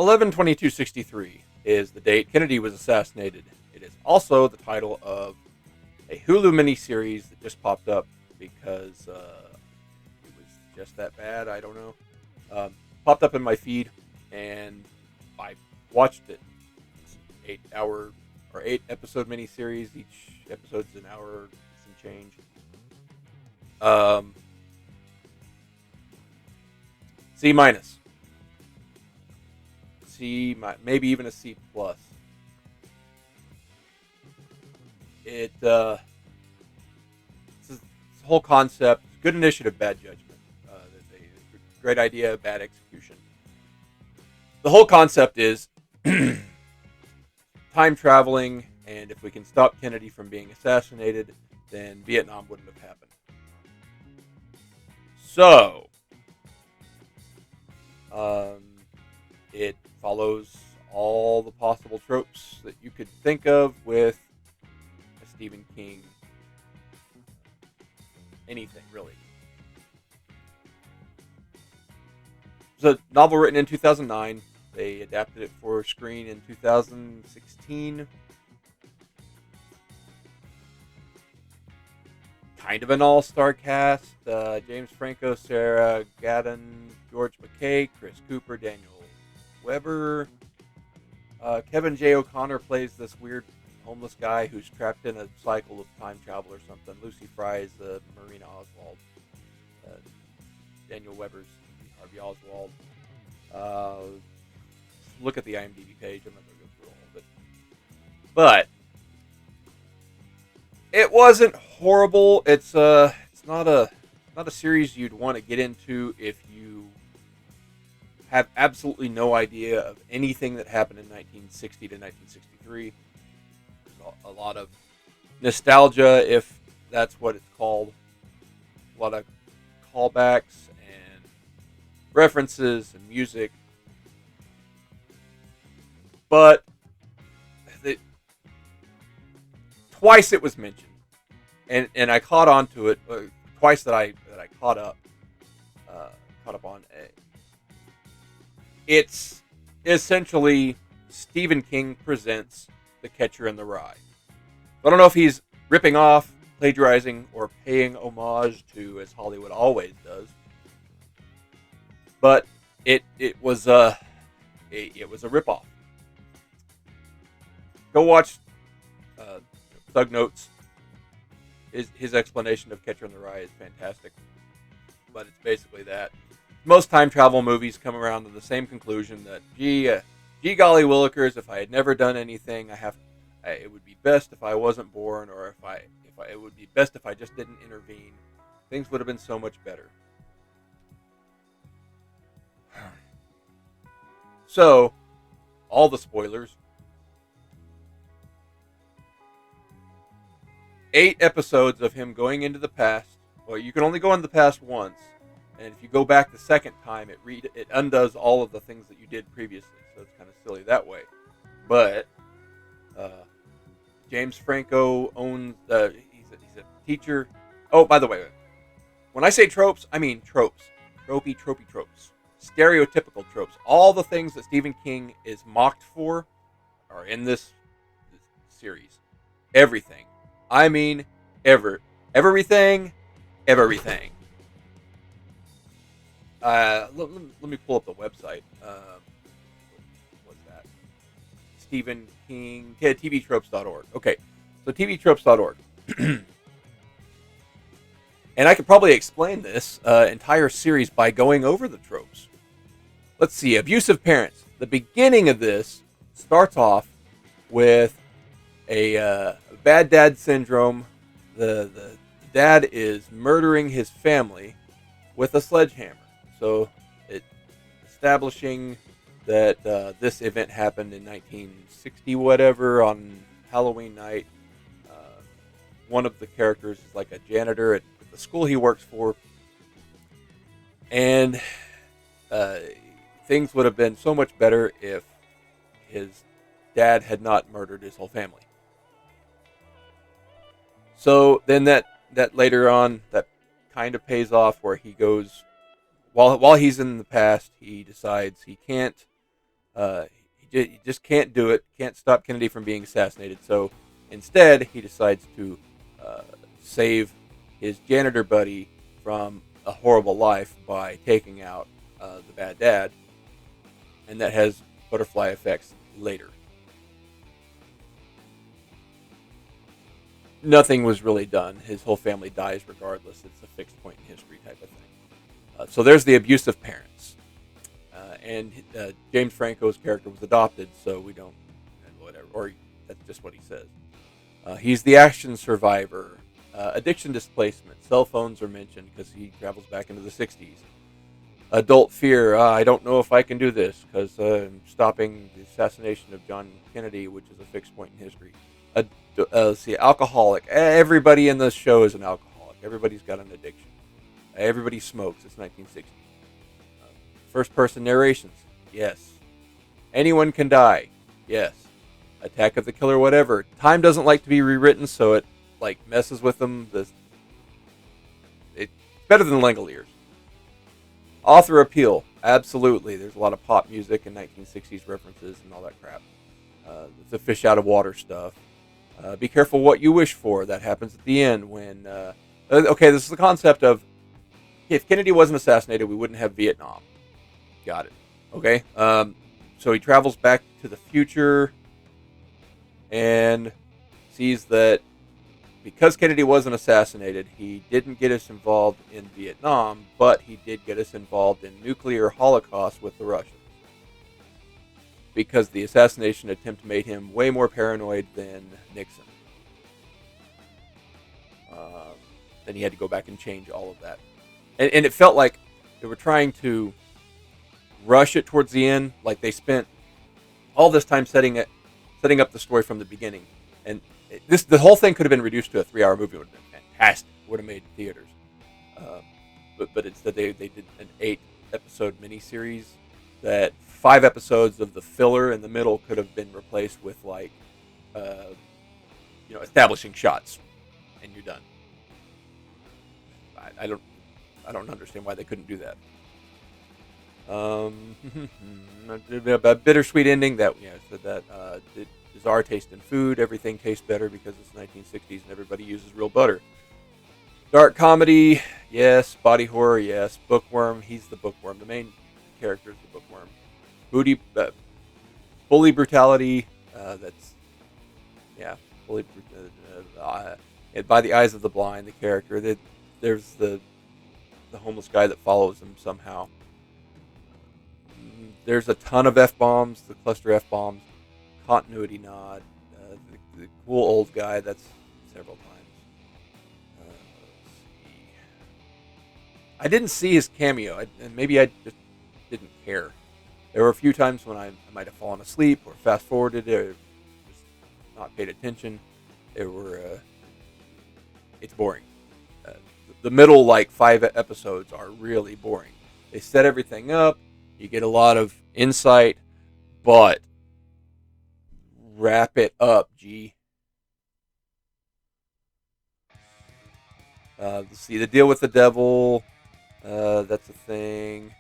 11/22/63 is the date Kennedy was assassinated. It is also the title of a Hulu miniseries that just popped up because it was just that bad. I don't know. Popped up in my feed, and I watched it. It's an 8-hour or 8-episode miniseries. Each episode's an hour, some change. C minus. Maybe even a C plus. It's the whole concept, good initiative, bad judgment. Great idea, bad execution. The whole concept is time traveling, and if we can stop Kennedy from being assassinated, then Vietnam wouldn't have happened. So, it follows all the possible tropes that you could think of with a Stephen King anything, really. It's a novel written in 2009. They adapted it for screen in 2016. Kind of an all-star cast. James Franco, Sarah Gadon, George McKay, Chris Cooper, Daniel Weber. Kevin J. O'Connor plays this weird homeless guy who's trapped in a cycle of time travel or something. Lucy Fry is Marina Oswald. Daniel Weber's Harvey Oswald. Look at the IMDb page. I'm not going to go through all of it. But it wasn't horrible. It's not a series you'd want to get into if you have absolutely no idea of anything that happened in 1960 to 1963. There's a lot of nostalgia, if that's what it's called. A lot of callbacks and references and music. But twice it was mentioned, and I caught on to it twice that I caught up on. It's essentially Stephen King presents The Catcher in the Rye. I don't know if he's ripping off, plagiarizing, or paying homage to, as Hollywood always does. But it was a ripoff. Go watch Thug Notes. His explanation of Catcher in the Rye is fantastic. But it's basically that. Most time travel movies come around to the same conclusion that, gee golly willikers, if I had never done anything, it would be best if I wasn't born, or it would be best if I just didn't intervene. Things would have been so much better. So, all the spoilers. 8 episodes of him going into the past. Well, you can only go into the past once. And if you go back the second time, it undoes all of the things that you did previously. So it's kind of silly that way. But James Franco owns. He's a teacher. Oh, by the way, when I say tropes, I mean tropes. Tropey tropes. Stereotypical tropes. All the things that Stephen King is mocked for are in this series. Everything. I mean, everything. Let me pull up the website. What's that? Stephen King, tvtropes.org. Okay, so tvtropes.org. And I could probably explain this entire series by going over the tropes. Let's see, abusive parents. The beginning of this starts off with a bad dad syndrome. The dad is murdering his family with a sledgehammer. So, establishing that this event happened in 1960, whatever, on Halloween night. One of the characters is like a janitor at the school he works for. And things would have been so much better if his dad had not murdered his whole family. So then that later on, that kind of pays off, where he goes, while he's in the past, he decides he can't Uh, he just can't do it. Can't stop Kennedy from being assassinated. So instead, he decides to uh, save his janitor buddy from a horrible life by taking out the bad dad, and that has butterfly effects later. Nothing was really done. His whole family dies regardless. It's a fixed point in history type of thing. So there's the abusive parents. And James Franco's character was adopted, so we don't, whatever, or that's just what he says. He's the action survivor. Addiction displacement. Cell phones are mentioned because he travels back into the 60s. Adult fear. I don't know if I can do this because I'm stopping the assassination of John Kennedy, which is a fixed point in history. Let's see, alcoholic. Everybody in this show is an alcoholic. Everybody's got an addiction. Everybody smokes. It's 1960. First person narrations. Yes. Anyone can die. Yes. Attack of the Killer, whatever. Time doesn't like to be rewritten, so it like messes with them. It's better than Langoliers. Author appeal. Absolutely. There's a lot of pop music and 1960s references and all that crap. It's a fish out of water stuff. Be careful what you wish for. That happens at the end when... okay, this is the concept of if Kennedy wasn't assassinated, we wouldn't have Vietnam. Got it. Okay. So he travels back to the future and sees that because Kennedy wasn't assassinated, he didn't get us involved in Vietnam, but he did get us involved in nuclear holocaust with the Russians. Because the assassination attempt made him way more paranoid than Nixon. Then he had to go back and change all of that. And it felt like they were trying to rush it towards the end. Like they spent all this time setting up the story from the beginning. And the whole thing could have been reduced to a 3-hour movie. It would have been fantastic. It would have made theaters. But instead they did an 8-episode miniseries that 5 episodes of the filler in the middle could have been replaced with like establishing shots, and you're done. I don't understand why they couldn't do that. A bittersweet ending that said that bizarre taste in food. Everything tastes better because it's 1960s and everybody uses real butter. Dark comedy, yes. Body horror, yes. Bookworm, he's the bookworm. The main character is the bookworm. Bully brutality. Bully. By the eyes of the blind, the character. There's the homeless guy that follows him somehow. There's a ton of F-bombs, the cluster F-bombs, continuity nod, the cool old guy, that's several times. Let's see. I didn't see his cameo, and maybe I just didn't care. There were a few times when I might have fallen asleep or fast-forwarded it or just not paid attention. It's boring. The middle, 5 episodes are really boring. They set everything up. You get a lot of insight, but wrap it up, G. See, the deal with the devil, that's a thing.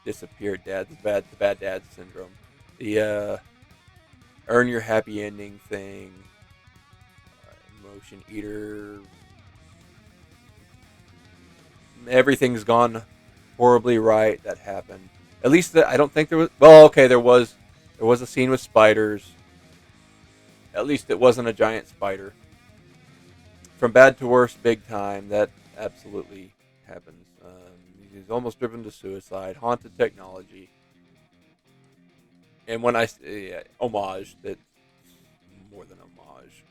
Disappeared dad, the bad dad syndrome. The earn your happy ending thing. Emotion eater. Everything's gone horribly right. That happened. At least I don't think there was. Well, okay, there was a scene with spiders. At least it wasn't a giant spider. From bad to worse, big time. That absolutely happens. He's almost driven to suicide. Haunted technology. And when I say homage, that's more than homage.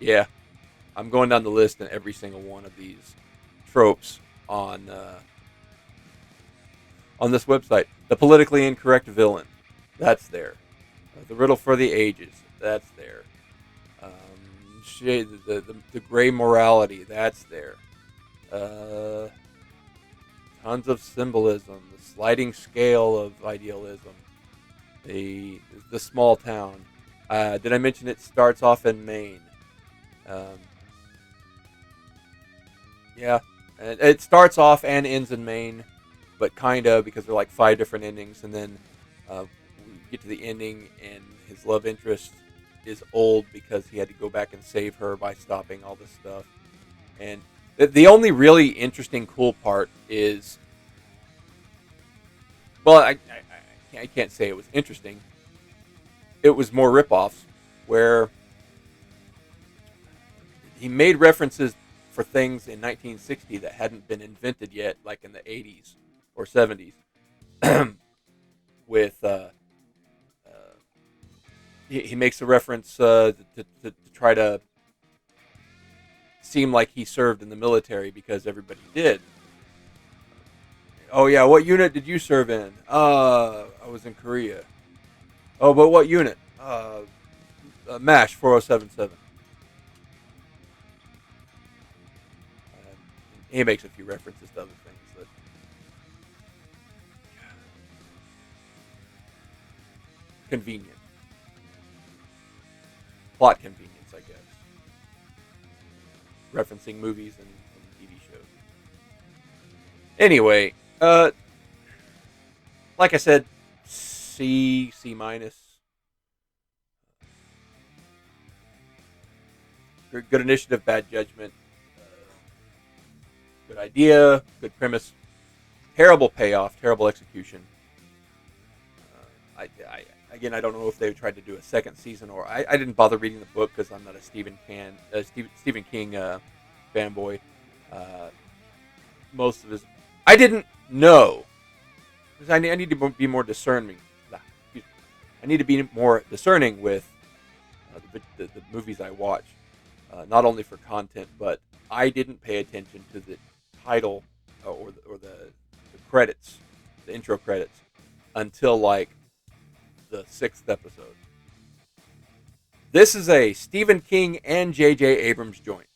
Yeah, I'm going down the list in every single one of these tropes on this website. The politically incorrect villain, that's there. The riddle for the ages, that's there. The gray morality, that's there. Tons of symbolism, the sliding scale of idealism, the small town. Did I mention it starts off in Maine? Yeah, and it starts off and ends in Maine, but kinda because they're like five different endings, and then we get to the ending, and his love interest is old because he had to go back and save her by stopping all this stuff. And the only really interesting, cool part is, well, I can't say it was interesting. It was more ripoffs where he made references for things in 1960 that hadn't been invented yet, like in the 80s or 70s. With he makes a reference to try to seem like he served in the military because everybody did. Oh yeah, what unit did you serve in? I was in Korea. Oh, but what unit? MASH 4077. He makes a few references to other things that convenient, plot convenience, I guess. Referencing movies and TV shows. Anyway, like I said, C minus. Good initiative, bad judgment. Good idea, good premise. Terrible payoff, terrible execution. Again, I don't know if they tried to do a second season, or I didn't bother reading the book because I'm not a Stephen King fanboy. Uh, most of his, I didn't know because I need to be more discerning. I need to be more discerning with the movies I watch, not only for content, but I didn't pay attention to the title the credits, the intro credits, until like the sixth episode. This is a Stephen King and J.J. Abrams joint.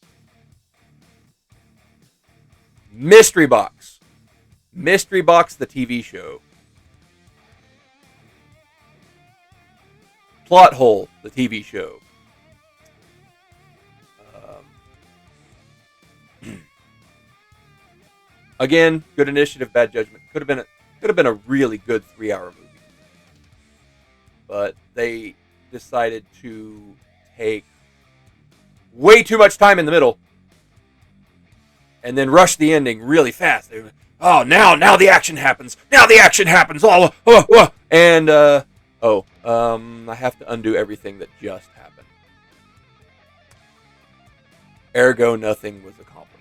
Mystery Box. Mystery Box, the TV show. Plot Hole, the TV show. Again, good initiative, bad judgment. Could have been a really good 3-hour movie, but they decided to take way too much time in the middle and then rush the ending really fast. Oh, now the action happens. Now the action happens. And I have to undo everything that just happened. Ergo, nothing was accomplished.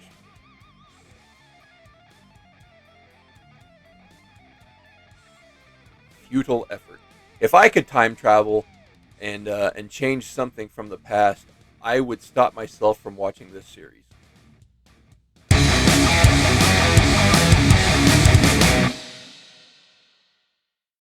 Futile effort. If I could time travel and change something from the past, I would stop myself from watching this series.